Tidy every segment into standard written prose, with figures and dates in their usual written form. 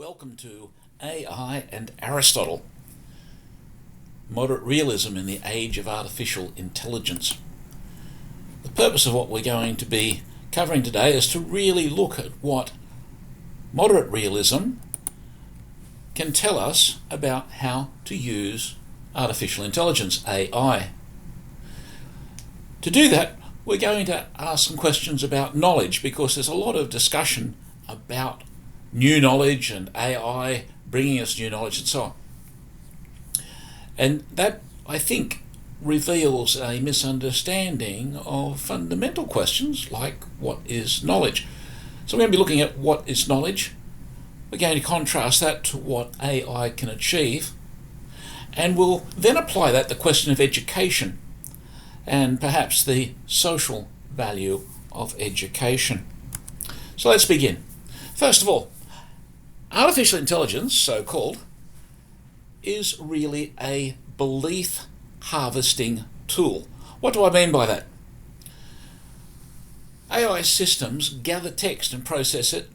Welcome to AI and Aristotle, Moderate Realism in the Age of Artificial Intelligence. The purpose of what we're going to be covering today is to really look at what moderate realism can tell us about how to use artificial intelligence, AI. To do that, we're going to ask some questions about knowledge, because there's a lot of discussion about new knowledge and AI bringing us new knowledge and so on. And that, I think, reveals a misunderstanding of fundamental questions like what is knowledge. So we're going to be looking at what is knowledge. We're going to contrast that to what AI can achieve. And we'll then apply that to the question of education and perhaps the social value of education. So let's begin. First of all, artificial intelligence, so-called, is really a belief harvesting tool. What do I mean by that? AI systems gather text and process it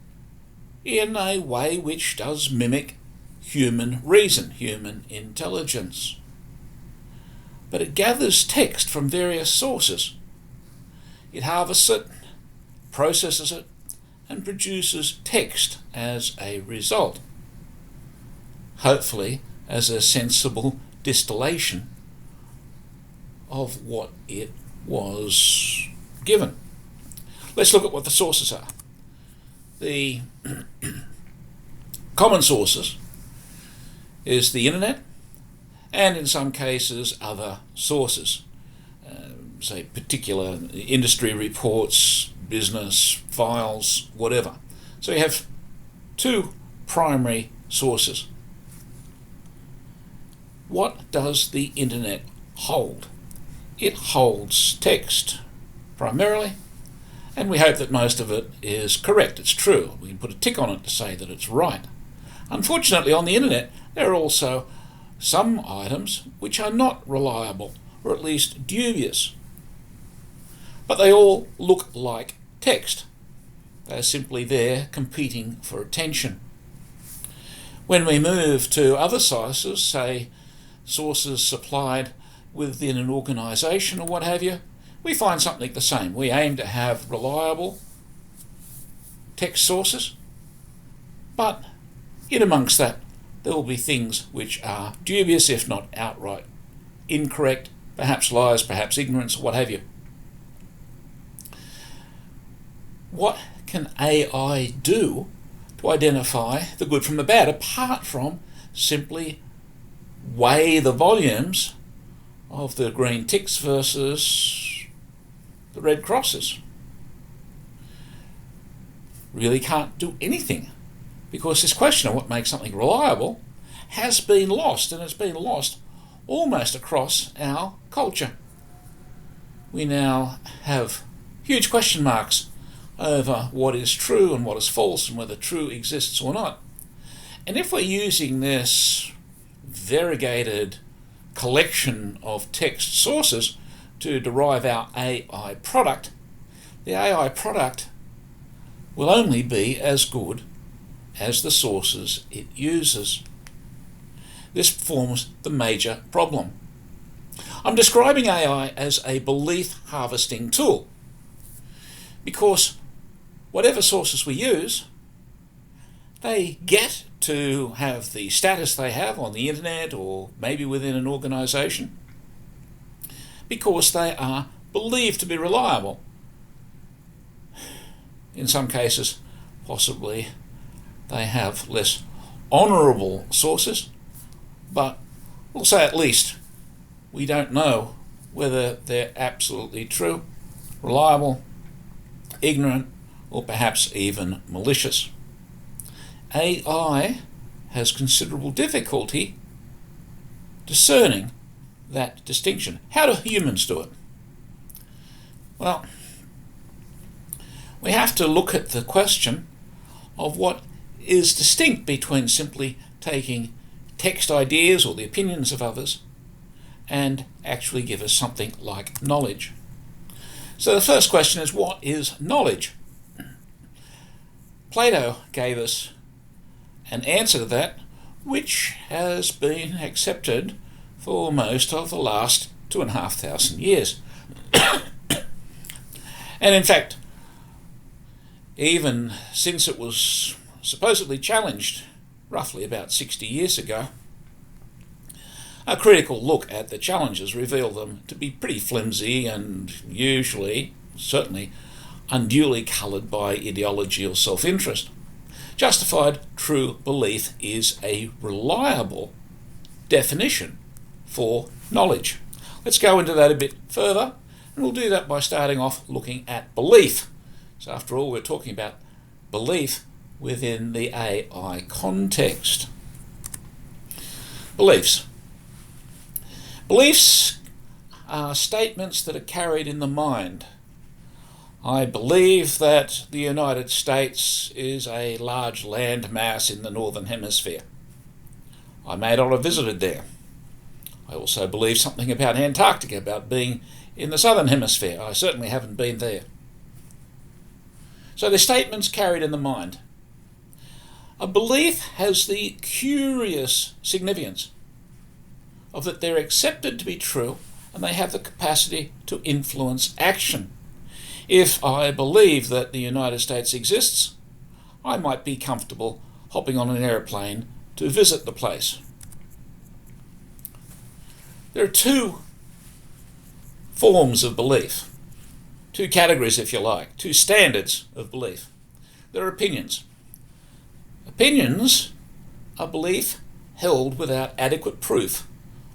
in a way which does mimic human reason, human intelligence. But it gathers text from various sources. It harvests it, processes it, and produces text as a result, hopefully as a sensible distillation of what it was given. Let's look at what the sources are. The common sources is the internet, and in some cases other sources, say particular industry reports, business files, whatever. So you have two primary sources. What does the internet hold? It holds text primarily, and we hope that most of it is correct. It's true. We can put a tick on it to say that it's right. Unfortunately, on the internet there are also some items which are not reliable, or at least dubious. But they all look like text. They're simply there competing for attention. When we move to other sources, say sources supplied within an organisation or what have you, we find something the same. We aim to have reliable text sources, but in amongst that there will be things which are dubious, if not outright incorrect, perhaps lies, perhaps ignorance, what have you. What can AI do to identify the good from the bad, apart from simply weigh the volumes of the green ticks versus the red crosses? Really can't do anything, because this question of what makes something reliable has been lost, and it's been lost almost across our culture. We now have huge question marks over what is true and what is false, and whether true exists or not. And if we're using this variegated collection of text sources to derive our AI product, the AI product will only be as good as the sources it uses. This forms the major problem. I'm describing AI as a belief harvesting tool, because whatever sources we use, they get to have the status they have on the internet or maybe within an organisation because they are believed to be reliable. In some cases, possibly they have less honourable sources, but we'll say at least we don't know whether they're absolutely true, reliable, ignorant, or perhaps even malicious. AI has considerable difficulty discerning that distinction. How do humans do it? Well, we have to look at the question of what is distinct between simply taking text ideas or the opinions of others and actually give us something like knowledge. So the first question is, what is knowledge? Plato gave us an answer to that which has been accepted for most of the last 2,500 years. And in fact, even since it was supposedly challenged roughly about 60 years ago, a critical look at the challenges revealed them to be pretty flimsy and usually, certainly, unduly coloured by ideology or self-interest. Justified true belief is a reliable definition for knowledge. Let's go into that a bit further, and we'll do that by starting off looking at belief. So after all, we're talking about belief within the AI context. Beliefs. Beliefs are statements that are carried in the mind. I believe that the United States is a large land mass in the Northern Hemisphere. I may not have visited there. I also believe something about Antarctica, about being in the Southern Hemisphere. I certainly haven't been there. So they're statements carried in the mind. A belief has the curious significance of that they're accepted to be true and they have the capacity to influence action. If I believe that the United States exists, I might be comfortable hopping on an airplane to visit the place. There are two forms of belief, two categories if you like, two standards of belief. There are opinions. Opinions are belief held without adequate proof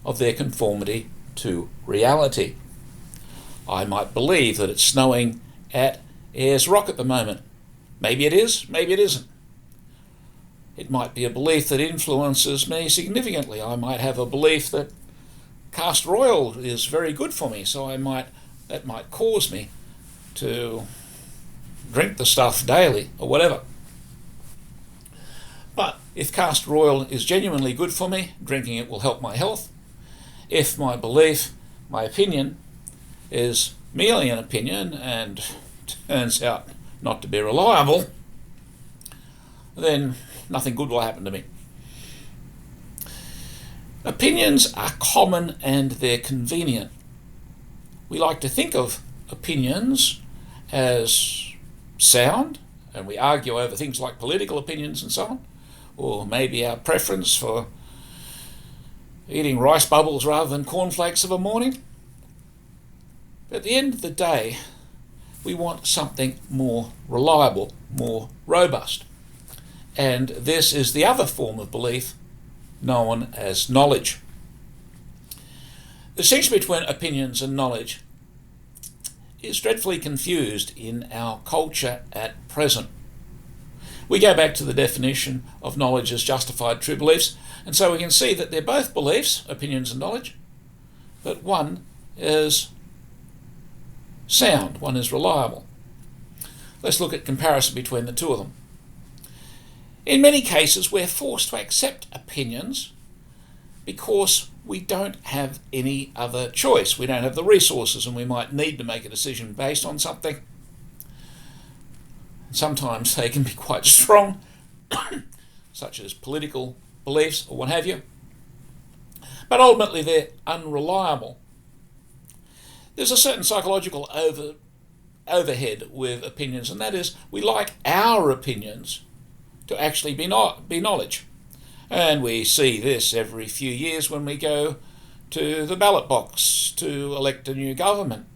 of their conformity to reality. I might believe that it's snowing at Ayers Rock at the moment. Maybe it is, maybe it isn't. It might be a belief that influences me significantly. I might have a belief that castor oil is very good for me, so that might cause me to drink the stuff daily or whatever. But if castor oil is genuinely good for me, drinking it will help my health. If my belief, my opinion, is merely an opinion and turns out not to be reliable, then nothing good will happen to me. Opinions are common and they're convenient. We like to think of opinions as sound, and we argue over things like political opinions and so on, or maybe our preference for eating rice bubbles rather than cornflakes of a morning. But at the end of the day, we want something more reliable, more robust. And this is the other form of belief known as knowledge. The distinction between opinions and knowledge is dreadfully confused in our culture at present. We go back to the definition of knowledge as justified true beliefs, and so we can see that they're both beliefs, opinions and knowledge, but one is sound, one is reliable. Let's look at comparison between the two of them. In many cases, we're forced to accept opinions because we don't have any other choice. We don't have the resources and we might need to make a decision based on something. Sometimes they can be quite strong, such as political beliefs or what have you. But ultimately they're unreliable. There's a certain psychological overhead with opinions, and that is we like our opinions to actually be knowledge. And we see this every few years when we go to the ballot box to elect a new government.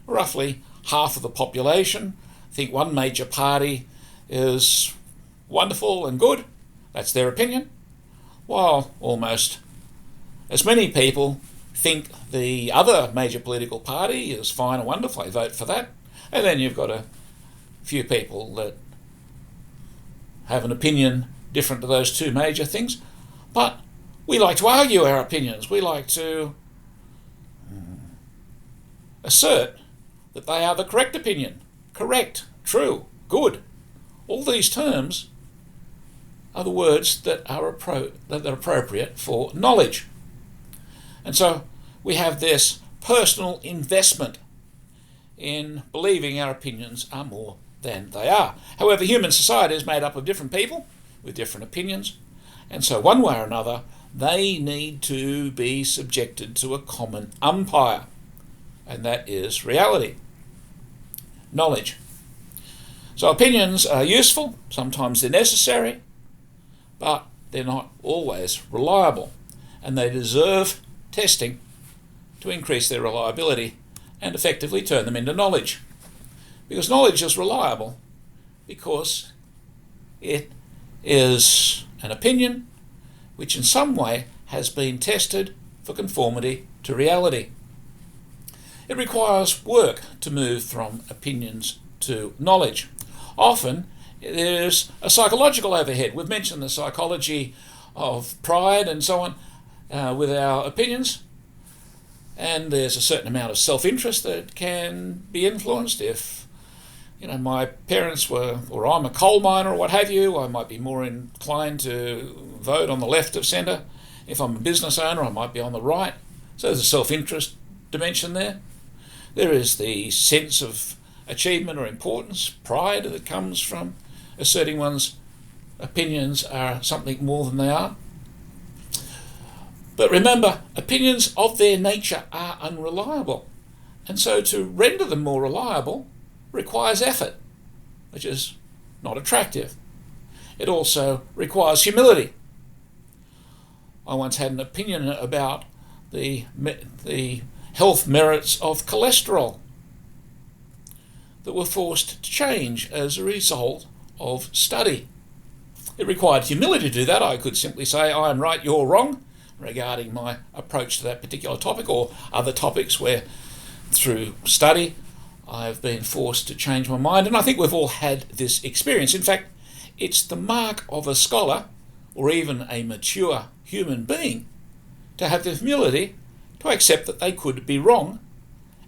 Roughly half of the population think one major party is wonderful and good, that's their opinion, while almost as many people think the other major political party is fine and wonderful, they vote for that. And then you've got a few people that have an opinion different to those two major things. But we like to argue our opinions. We like to assert that they are the correct opinion. Correct, true, good. All these terms are the words that are appropriate for knowledge. And so we have this personal investment in believing our opinions are more than they are. However, human society is made up of different people with different opinions, and so one way or another they need to be subjected to a common umpire, and that is reality, knowledge. So opinions are useful, sometimes they're necessary, but they're not always reliable, and they deserve testing to increase their reliability and effectively turn them into knowledge. Because knowledge is reliable because it is an opinion which in some way has been tested for conformity to reality. It requires work to move from opinions to knowledge. Often there's a psychological overhead. We've mentioned the psychology of pride and so on with our opinions, and there's a certain amount of self-interest that can be influenced. If my parents were, or I'm a coal miner or what have you, I might be more inclined to vote on the left of centre. If I'm a business owner, I might be on the right. So there's a self-interest dimension there. There is the sense of achievement or importance, pride that comes from asserting one's opinions are something more than they are. But remember, opinions of their nature are unreliable, and so to render them more reliable requires effort, which is not attractive. It also requires humility. I once had an opinion about the health merits of cholesterol that were forced to change as a result of study. It required humility to do that. I could simply say, I am right, you're wrong, regarding my approach to that particular topic, or other topics where through study I've been forced to change my mind. And I think we've all had this experience. In fact, it's the mark of a scholar, or even a mature human being, to have the humility to accept that they could be wrong,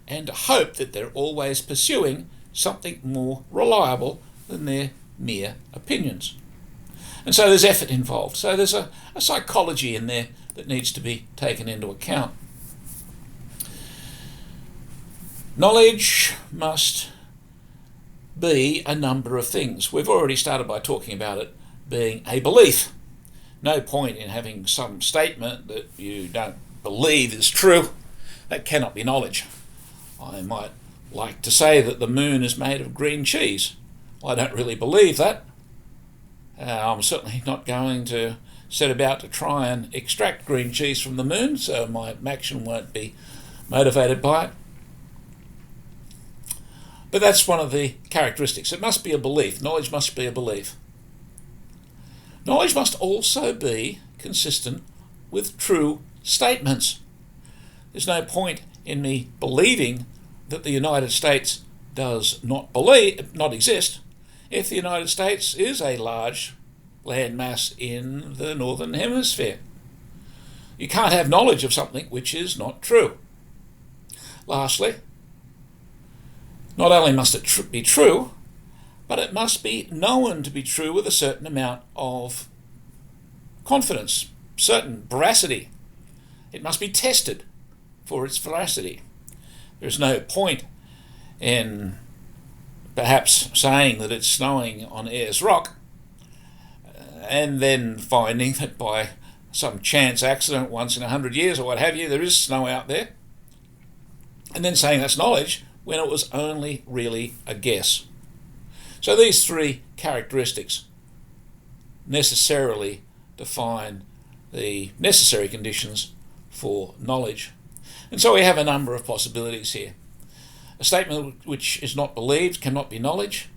and to hope that they're always pursuing something more reliable than their mere opinions. And so there's effort involved. So there's a psychology in there that needs to be taken into account. Knowledge must be a number of things. We've already started by talking about it being a belief. No point in having some statement that you don't believe is true. That cannot be knowledge. I might like to say that the moon is made of green cheese. Well, I don't really believe that. I'm certainly not going to set about to try and extract green cheese from the moon, so my action won't be motivated by it. But that's one of the characteristics. It must be a belief. Knowledge must be a belief. Knowledge must also be consistent with true statements. There's no point in me believing that the United States does not exist if the United States is a large landmass in the Northern Hemisphere. You can't have knowledge of something which is not true. Lastly, not only must it be true, but it must be known to be true with a certain amount of confidence, certain veracity. It must be tested for its veracity. There's no point in perhaps saying that it's snowing on Ayers Rock and then finding that by some chance accident once in 100 years or what have you, there is snow out there, and then saying that's knowledge when it was only really a guess. So these three characteristics necessarily define the necessary conditions for knowledge. And so we have a number of possibilities here. A statement which is not believed cannot be knowledge.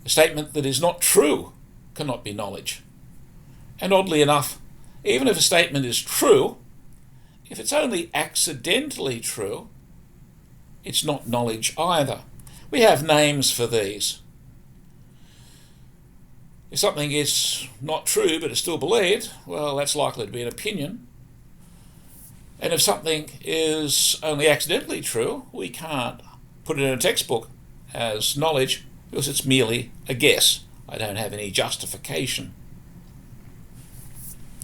A statement that is not true cannot be knowledge. And oddly enough, even if a statement is true, if it's only accidentally true, it's not knowledge either. We have names for these. If something is not true but is still believed, well, that's likely to be an opinion. And if something is only accidentally true, we can't put it in a textbook as knowledge because it's merely a guess. I don't have any justification.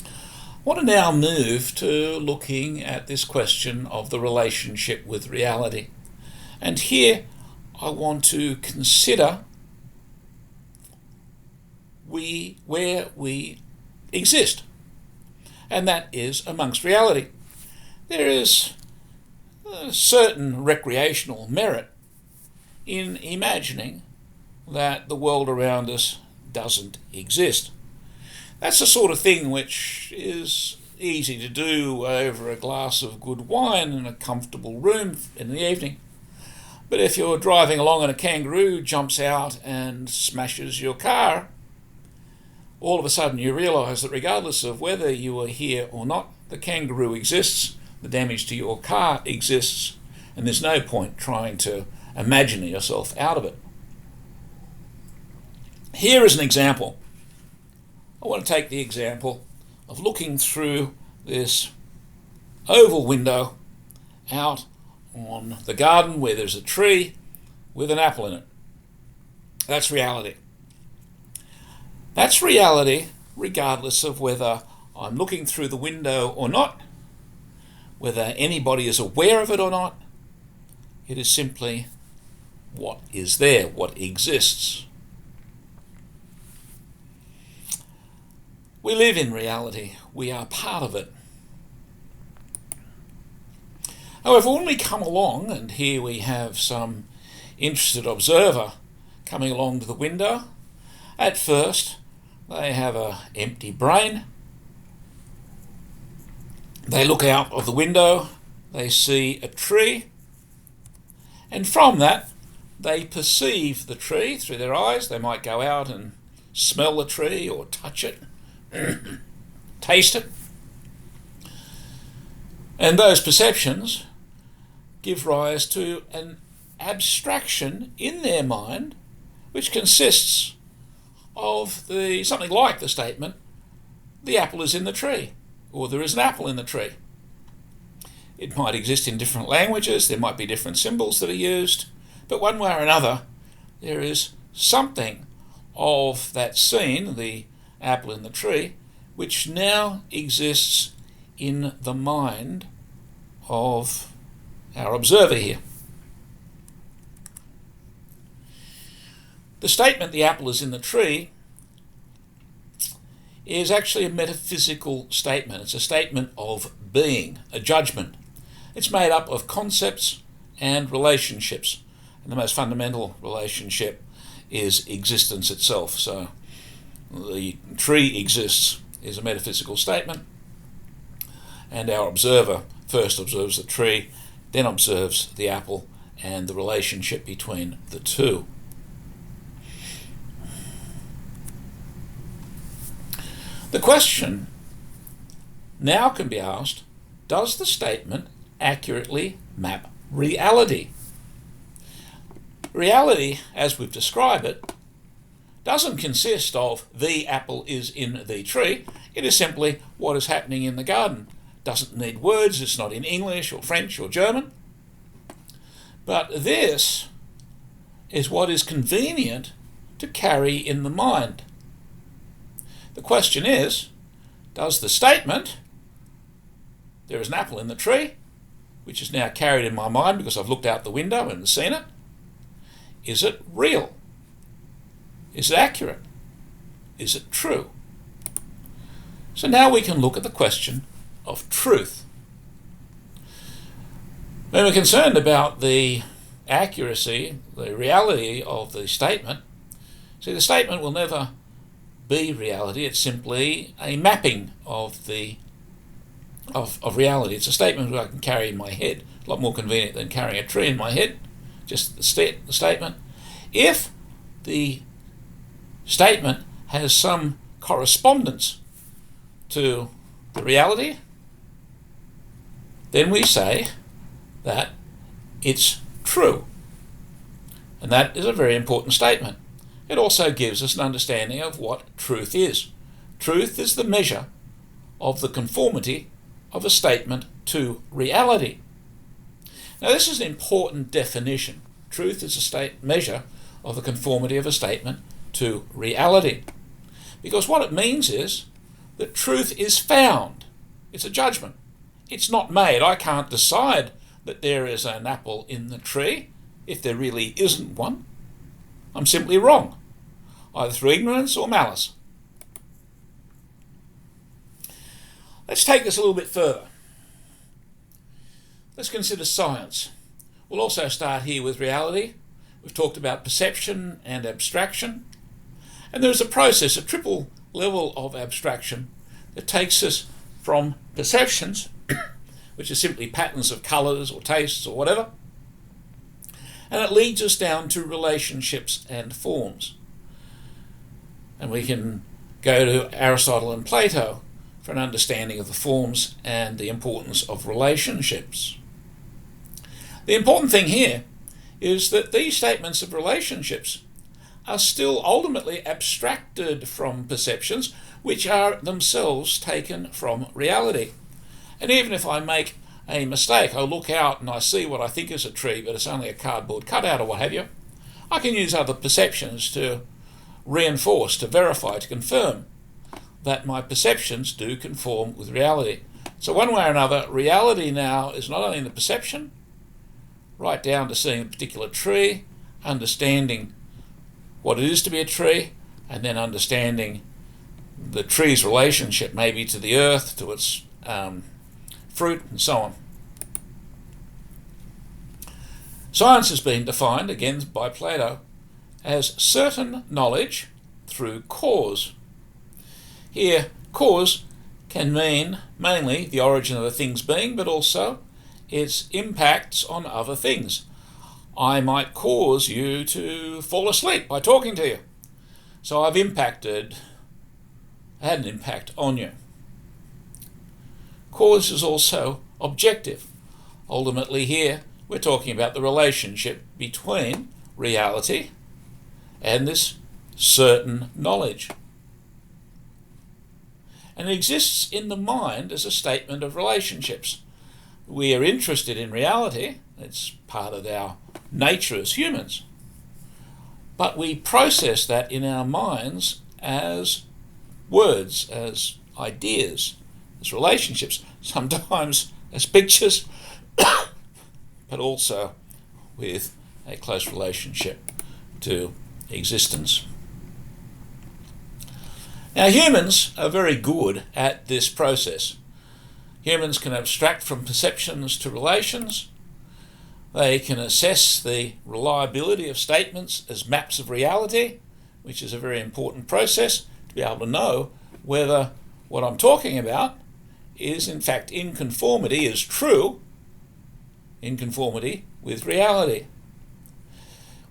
I want to now move to looking at this question of the relationship with reality. And here I want to consider where we exist, and that is amongst reality. There is a certain recreational merit in imagining that the world around us doesn't exist. That's the sort of thing which is easy to do over a glass of good wine in a comfortable room in the evening. But if you're driving along and a kangaroo jumps out and smashes your car, all of a sudden you realise that regardless of whether you are here or not, the kangaroo exists, the damage to your car exists, and there's no point trying to imagine yourself out of it. Here is an example. I want to take the example of looking through this oval window out on the garden where there's a tree with an apple in it. That's reality. That's reality regardless of whether I'm looking through the window or not, whether anybody is aware of it or not. It is simply what is there, what exists. We live in reality. We are part of it. However, when we come along, and here we have some interested observer coming along to the window, at first they have an empty brain. They look out of the window, they see a tree, and from that they perceive the tree through their eyes. They might go out and smell the tree or touch it, taste it. And those perceptions give rise to an abstraction in their mind which consists of something like the statement, the apple is in the tree, or there is an apple in the tree. It might exist in different languages, there might be different symbols that are used, but one way or another there is something of that scene, the apple in the tree, which now exists in the mind of our observer here. The statement, the apple is in the tree, is actually a metaphysical statement. It's a statement of being, a judgment. It's made up of concepts and relationships. And the most fundamental relationship is existence itself. So the tree exists is a metaphysical statement, and our observer first observes the tree, then observes the apple and the relationship between the two. The question now can be asked, does the statement accurately map reality? Reality, as we've described it, doesn't consist of the apple is in the tree. It is simply what is happening in the garden. Doesn't need words, it's not in English or French or German. But this is what is convenient to carry in the mind. The question is, does the statement, there is an apple in the tree, which is now carried in my mind because I've looked out the window and seen it, is it real? Is it accurate? Is it true? So now we can look at the question of truth. When we're concerned about the accuracy, the reality of the statement, see, the statement will never be reality. It's simply a mapping of reality. It's a statement that I can carry in my head. A lot more convenient than carrying a tree in my head. Just the statement. If the statement has some correspondence to the reality, then we say that it's true. And that is a very important statement. It also gives us an understanding of what truth is. Truth is the measure of the conformity of a statement to reality. Now, this is an important definition. Truth is a measure of the conformity of a statement to reality. Because what it means is that truth is found. It's a judgment. It's not made. I can't decide that there is an apple in the tree if there really isn't one. I'm simply wrong, either through ignorance or malice. Let's take this a little bit further. Let's consider science. We'll also start here with reality. We've talked about perception and abstraction. And there's a process, a triple level of abstraction that takes us from perceptions, which are simply patterns of colours or tastes or whatever, and it leads us down to relationships and forms. And we can go to Aristotle and Plato for an understanding of the forms and the importance of relationships. The important thing here is that these statements of relationships are still ultimately abstracted from perceptions, which are themselves taken from reality. And even if I make a mistake, I look out and I see what I think is a tree, but it's only a cardboard cutout or what have you, I can use other perceptions to reinforce, to verify, to confirm that my perceptions do conform with reality. So one way or another, reality now is not only in the perception, right down to seeing a particular tree, understanding what it is to be a tree, and then understanding the tree's relationship maybe to the earth, to its fruit, and so on. Science has been defined, again by Plato, as certain knowledge through cause. Here, cause can mean mainly the origin of a thing's being, but also its impacts on other things. I might cause you to fall asleep by talking to you. So I've had an impact on you. Cause is also objective. Ultimately here, we're talking about the relationship between reality and this certain knowledge. And it exists in the mind as a statement of relationships. We are interested in reality, it's part of our nature as humans, but we process that in our minds as words, as ideas, as relationships, sometimes as pictures, but also with a close relationship to existence. Now, humans are very good at this process. Humans can abstract from perceptions to relations. They can assess the reliability of statements as maps of reality, which is a very important process to be able to know whether what I'm talking about is in fact in conformity, is true, in conformity with reality.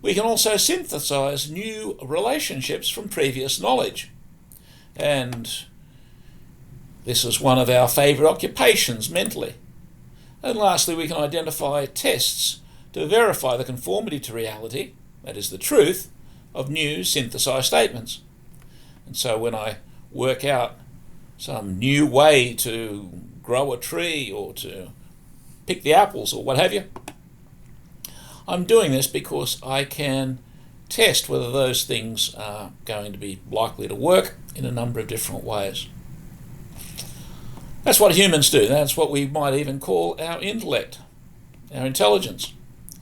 We can also synthesize new relationships from previous knowledge. And this is one of our favourite occupations mentally. And lastly, we can identify tests to verify the conformity to reality, that is the truth, of new synthesized statements. And so when I work out some new way to grow a tree or to pick the apples or what have you, I'm doing this because I can test whether those things are going to be likely to work in a number of different ways. That's what humans do. That's what we might even call our intellect, our intelligence,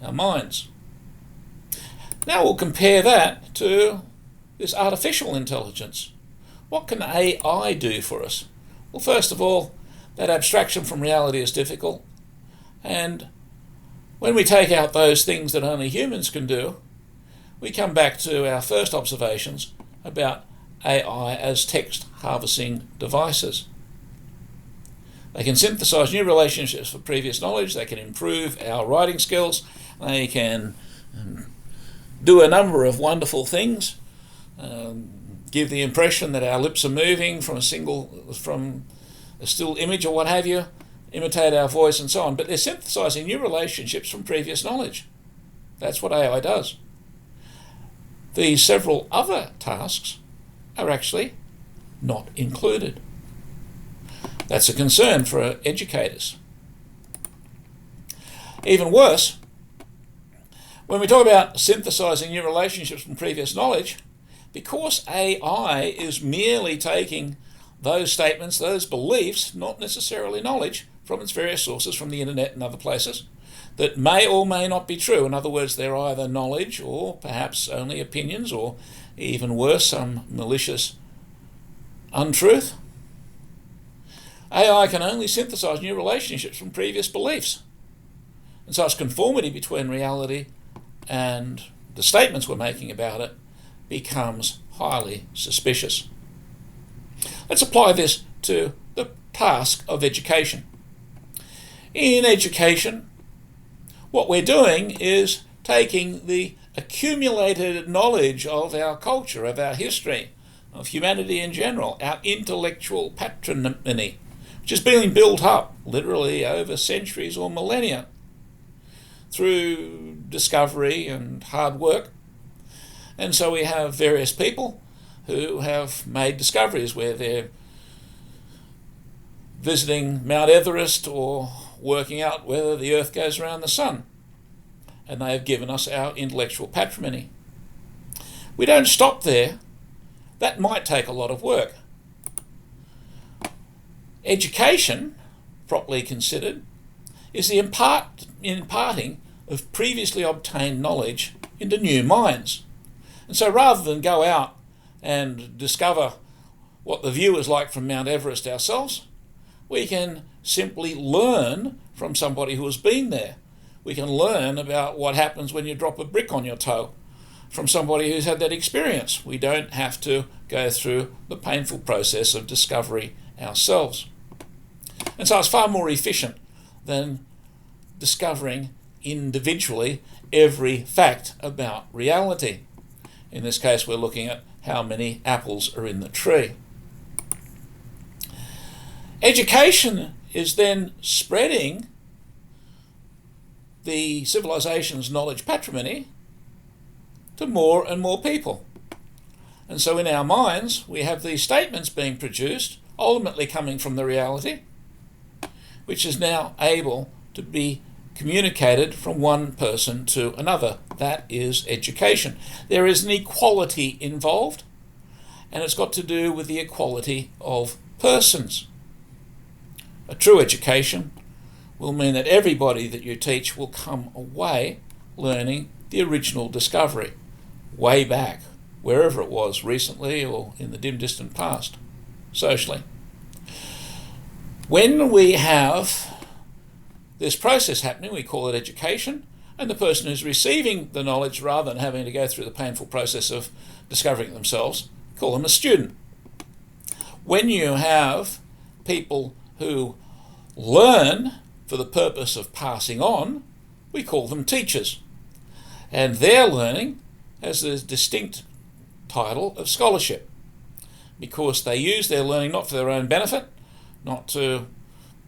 our minds. Now we'll compare that to this artificial intelligence. What can AI do for us? Well, first of all, that abstraction from reality is difficult. And when we take out those things that only humans can do, we come back to our first observations about AI as text harvesting devices. They can synthesize new relationships for previous knowledge, they can improve our writing skills, they can do a number of wonderful things, give the impression that our lips are moving from a still image or what have you, imitate our voice and so on, but they're synthesizing new relationships from previous knowledge. That's what AI does. The several other tasks are actually not included. That's a concern for educators. Even worse, when we talk about synthesizing new relationships from previous knowledge, because AI is merely taking those statements, those beliefs, not necessarily knowledge, from its various sources, from the internet and other places, that may or may not be true. In other words, they're either knowledge or perhaps only opinions, or even worse, some malicious untruth. AI can only synthesize new relationships from previous beliefs. And so its conformity between reality and the statements we're making about it becomes highly suspicious. Let's apply this to the task of education. In education, what we're doing is taking the accumulated knowledge of our culture, of our history, of humanity in general, our intellectual patrimony, which has been built up literally over centuries or millennia through discovery and hard work. And so we have various people who have made discoveries where they're visiting Mount Everest or working out whether the Earth goes around the sun. And they have given us our intellectual patrimony. We don't stop there. That might take a lot of work. Education, properly considered, is the imparting of previously obtained knowledge into new minds. And so rather than go out and discover what the view is like from Mount Everest ourselves, we can simply learn from somebody who has been there. We can learn about what happens when you drop a brick on your toe from somebody who's had that experience. We don't have to go through the painful process of discovery ourselves. And so it's far more efficient than discovering individually every fact about reality. In this case, we're looking at how many apples are in the tree. Education is then spreading the civilization's knowledge patrimony to more and more people. And so in our minds, we have these statements being produced, ultimately coming from the reality, which is now able to be communicated from one person to another. That is education. There is an equality involved, and it's got to do with the equality of persons. A true education will mean that everybody that you teach will come away learning the original discovery, way back, wherever it was, recently or in the dim distant past, socially. When we have this process happening, we call it education, and the person who's receiving the knowledge, rather than having to go through the painful process of discovering it themselves, call them a student. When you have people who learn for the purpose of passing on, we call them teachers. And their learning has the distinct title of scholarship, because they use their learning not for their own benefit, not to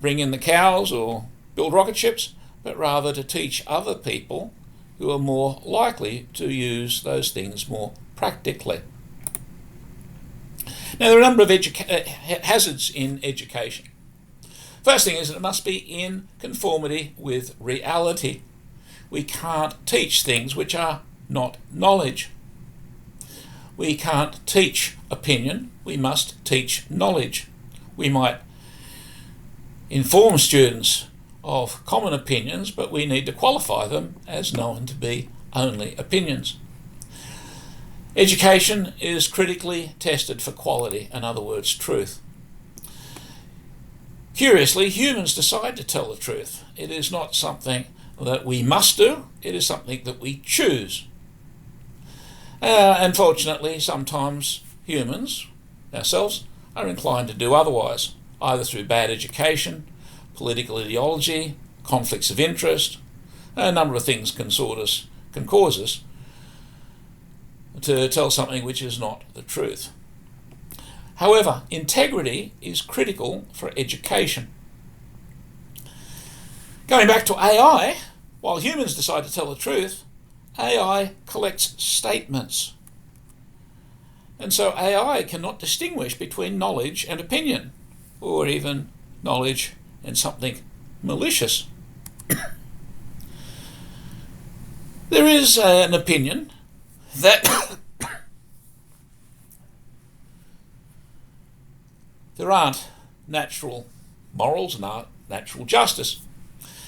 bring in the cows or build rocket ships, but rather to teach other people who are more likely to use those things more practically. Now, there are a number of hazards in education. First thing is that it must be in conformity with reality. We can't teach things which are not knowledge. We can't teach opinion, we must teach knowledge. We might inform students of common opinions, but we need to qualify them as known to be only opinions. Education is critically tested for quality, in other words, truth. Curiously, humans decide to tell the truth. It is not something that we must do, it is something that we choose. Unfortunately, sometimes humans, ourselves, are inclined to do otherwise, either through bad education, political ideology, conflicts of interest. A number of things can cause us to tell something which is not the truth. However, integrity is critical for education. Going back to AI, while humans decide to tell the truth, AI collects statements. And so AI cannot distinguish between knowledge and opinion, or even knowledge and something malicious. There is an opinion that there aren't natural morals and aren't natural justice.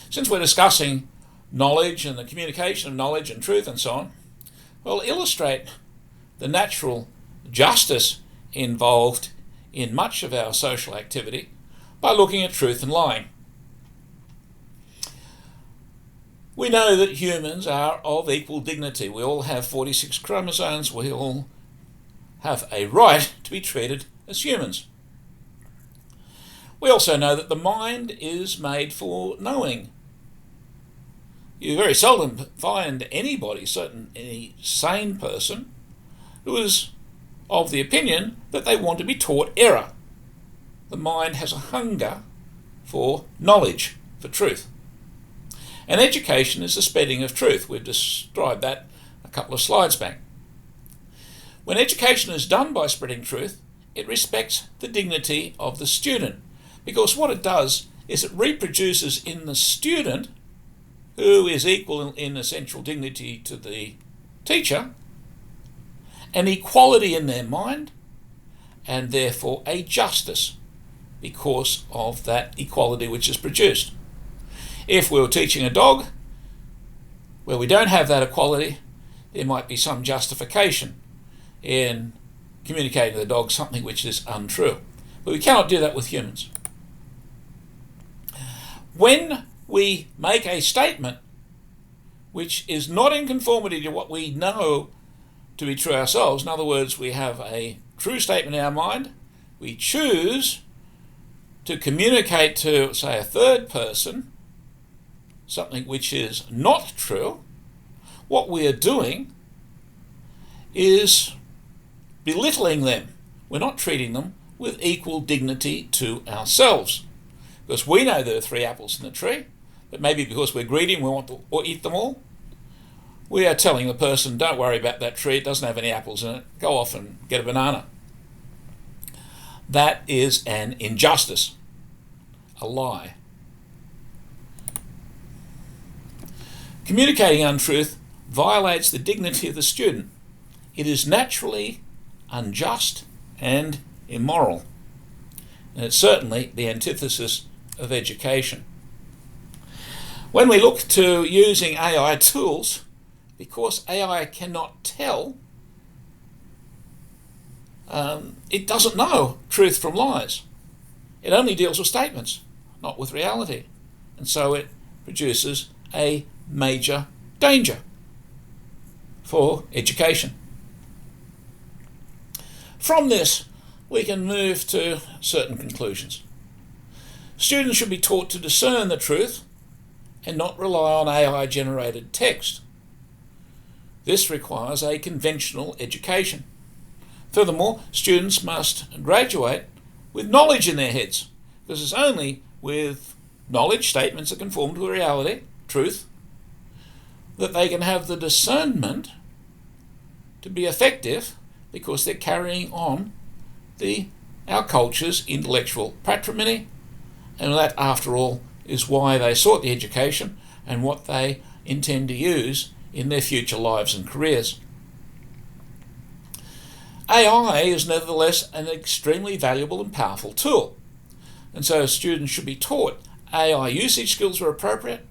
Since we're discussing knowledge and the communication of knowledge and truth and so on, we'll illustrate the natural justice involved in much of our social activity by looking at truth and lying. We know that humans are of equal dignity. We all have 46 chromosomes. We all have a right to be treated as humans. We also know that the mind is made for knowing. You very seldom find anybody, any sane person, who is of the opinion that they want to be taught error. The mind has a hunger for knowledge, for truth. And education is the spreading of truth. We've described that a couple of slides back. When education is done by spreading truth, it respects the dignity of the student, because what it does is it reproduces in the student, who is equal in essential dignity to the teacher, an equality in their mind, and therefore a justice because of that equality which is produced. If we were teaching a dog where we don't have that equality, there might be some justification in communicating to the dog something which is untrue. But we cannot do that with humans. When we make a statement which is not in conformity to what we know to be true ourselves, in other words, we have a true statement in our mind, we choose to communicate to, say, a third person something which is not true, what we are doing is belittling them. We're not treating them with equal dignity to ourselves. Because we know there are 3 apples in the tree, but maybe because we're greedy and we want to eat them all, we are telling the person, don't worry about that tree, it doesn't have any apples in it, go off and get a banana. That is an injustice, a lie. Communicating untruth violates the dignity of the student. It is naturally unjust and immoral. And it's certainly the antithesis of education. When we look to using AI tools, because AI cannot tell, it doesn't know truth from lies. It only deals with statements, not with reality. And so it produces a major danger for education. From this, we can move to certain conclusions. Students should be taught to discern the truth and not rely on AI-generated text. This requires a conventional education. Furthermore, students must graduate with knowledge in their heads, because it's only with knowledge, statements that conform to reality, truth, that they can have the discernment to be effective, because they're carrying on our culture's intellectual patrimony, and that, after all, is why they sought the education and what they intend to use in their future lives and careers. AI is nevertheless an extremely valuable and powerful tool, and so students should be taught AI usage skills where appropriate,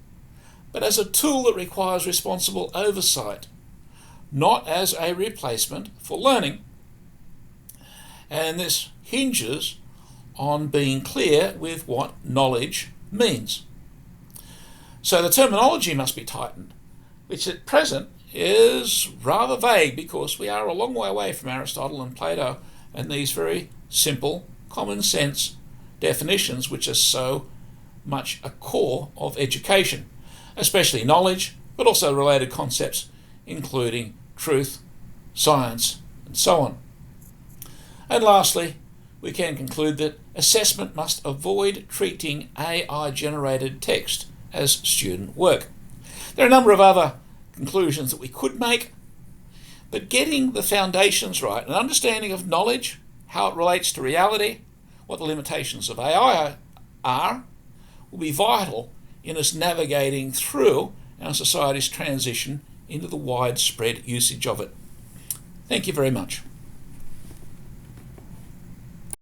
but as a tool that requires responsible oversight, not as a replacement for learning. And this hinges on being clear with what knowledge means. So the terminology must be tightened, which at present is rather vague, because we are a long way away from Aristotle and Plato and these very simple, common sense definitions which are so much a core of education, especially knowledge, but also related concepts including truth, science, and so on. And lastly, we can conclude that assessment must avoid treating AI-generated text as student work. There are a number of other conclusions that we could make, but getting the foundations right, an understanding of knowledge, how it relates to reality, what the limitations of AI are, will be vital in us navigating through our society's transition into the widespread usage of it. Thank you very much.